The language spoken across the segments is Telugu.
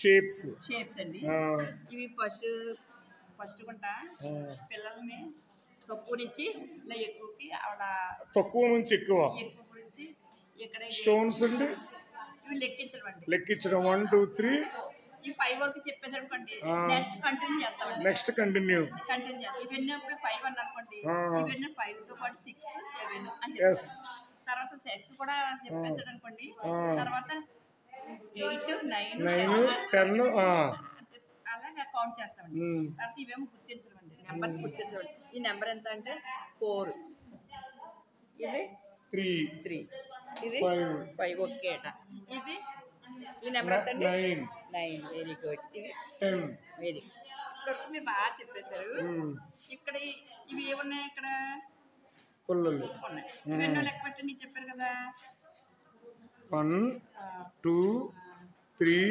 షేప్స్ అండి. ఇవి ఫస్ట్ గుంట పిల్లల్ని తక్కువ నుంచి ఇలా ఎక్కువకి ఆవిడ తక్కువ నుంచి ఎక్కువ గురించి ఇక్కడ స్టోన్స్ అండి ఇవి లెక్కించడం అండి. 1 2 3 ఈ 5 వరకు చెప్పేసాడు అనుకోండి, నెక్స్ట్ కంటిన్యూ చేస్తామండి. నెక్స్ట్ కంటిన్యూ చేస్తాం. ఇవన్నీ అప్పుడు 5 అని అనుకోండి, ఇవన్నీ 5 తో పాటు 6 7 అని తర్వాత 6 కూడా చెప్పేసాడు అనుకోండి, తర్వాత 8 9 10 అలాగే కౌంట్ చేస్తామండి. తర్వాత ఇవేమో గుర్తించడం అండి, నెంబర్స్ గుర్తించడం. ఈ నెంబర్ ఎంత అంటే 4, ఇది 3, ఇది 5 ఓకే అట. ఇది ఈ నెంబర్ ఎంత అండి 9. Very good. ఇది 10. Very good. మీరు బాగా చెప్పేశారు. ఇక్కడ ఇవి ఏమున్నాయి, ఇక్కడ పుల్లలు ఉన్నాయి. ఇవన్నీ లెక్క పెట్టండి చెప్పారు కదా. 1 2 3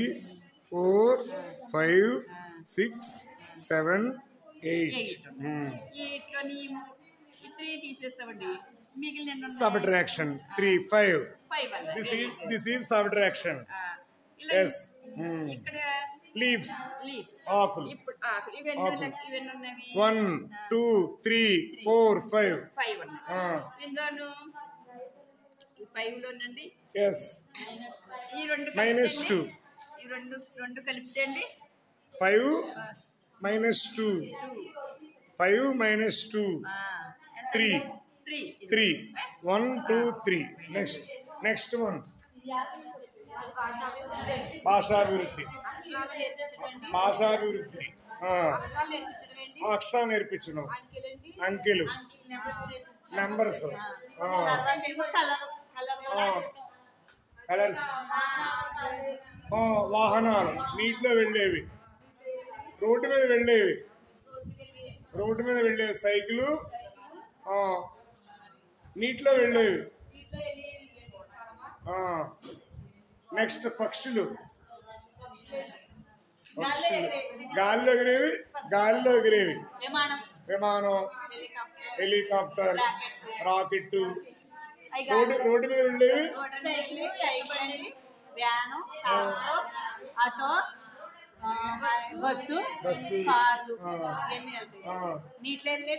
4 5 6 7 8. 8 లోని 3 తీసేస్తామండి, మిగిలిన subtraction 3 5. This is subtraction. Yes. ఇక్కడ leaves ఆకులు. ఇప్పుడు ఆకులు ఇవన్నీ ఉన్నవి 1 2 3 4 5 ఉన్నాయి. ఇందులో ఈ 5 లోనండి yes ఈ రెండు -2 ఈ రెండు కలిపితే అండి 5 -2 5 -2 3 1 2 3. next one భాషాభివృద్ధి అక్షరాలు నేర్పించడం, అంకెలు, నెంబర్స్, కలర్స్, వాహనాలు, నీటిలో వెళ్ళేవి, రోడ్డు మీద వెళ్ళేవి, సైకిలు, నీటిలో వెళ్ళేవి. నెక్స్ట్ పక్షులు, గాలిలో ఎగిరేవి, విమానం, హెలికాప్టర్, రాకెట్, రోడ్డు మీద వెళ్ళేవి, బస్సు,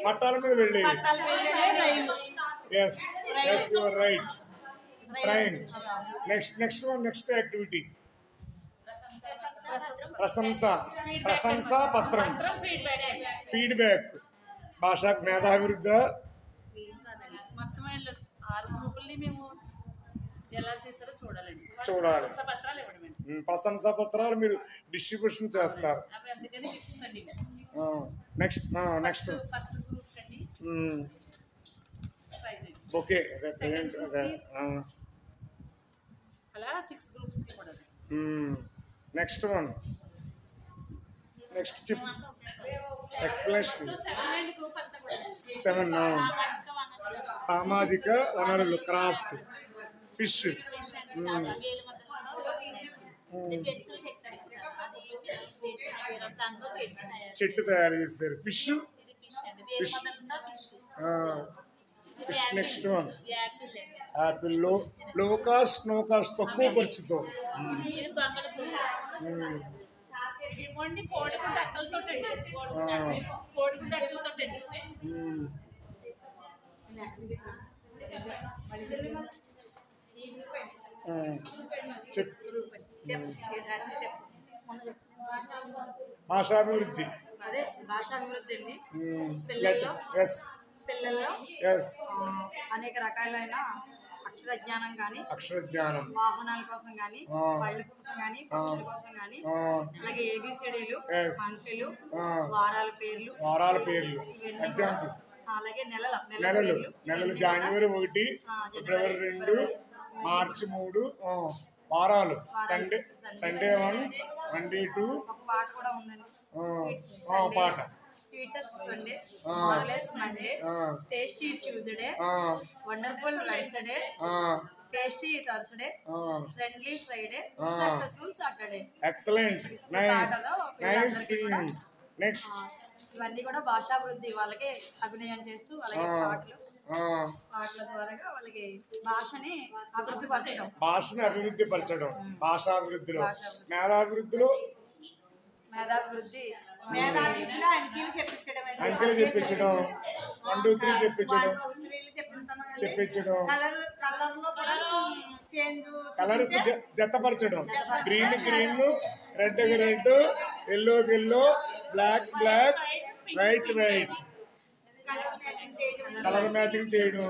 పట్టాల మీద వెళ్ళేవి. yes you are right. train. next activity ప్రశంసా పత్రం, ఫీడ్బ్యాక్. భాషా మేధాభివృద్ధి చూడాలి. ప్రశంసా పత్రాలు మీరు డిస్ట్రిబ్యూషన్ చేస్తారు. నెక్స్ట్ ఓకే అలా 6 గ్రూప్స్ కి కూడా. Next explanation 7. సామాజిక వనరులు, క్రాఫ్ట్, ఫిష్, చెట్టు తయారు చేస్తారు, ఫిష్. Next one Apple. లో కాస్ట్, నో కాస్ట్, తక్కువ ఖర్చుతో. భాషాభివృద్ధి అండి. పిల్లల్లో అనేక రకాలైన అక్షర జ్ఞానం, వాహనాల కోసం కానీ, పళ్ళ కోసం కానీ, పక్షుల కోసం కానీ, అలాగే ఏబిసిడీలు, అంకెలు, వారాల పేర్లు, ఎగ్జాంపుల్. అలాగే నెలలు జనవరి 1, ఫిబ్రవరి 2, మార్చి 3. వారాలు సండే 1, మండే 2. పాట కూడా ఉందండి, పాట. Sweetest Sunday, marvellous Monday, tasty Tuesday, wonderful Wednesday, tasty Thursday, friendly Friday, successful Saturday. Excellent, nice singing. Next ఇవన్నీ కూడా భాషాభివృద్ధి వాళ్ళకి అభినయం చేస్తూ, అలాగే పాటల ద్వారా వాళ్ళకి భాషని అభివృద్ధి పరచడం. భాషాభివృద్ధిలో మేధాభివృద్ధిలో మేధాభివృద్ధిలో అంకెలు చెప్పించడం, 1 2 3 చెప్పించడం, కలర్లో కూడా చేంజ్, కలర్స్ జతపరచడం, green red yellow black white colour matching చేయడం. కలర్ మ్యాచింగ్ చేయడం.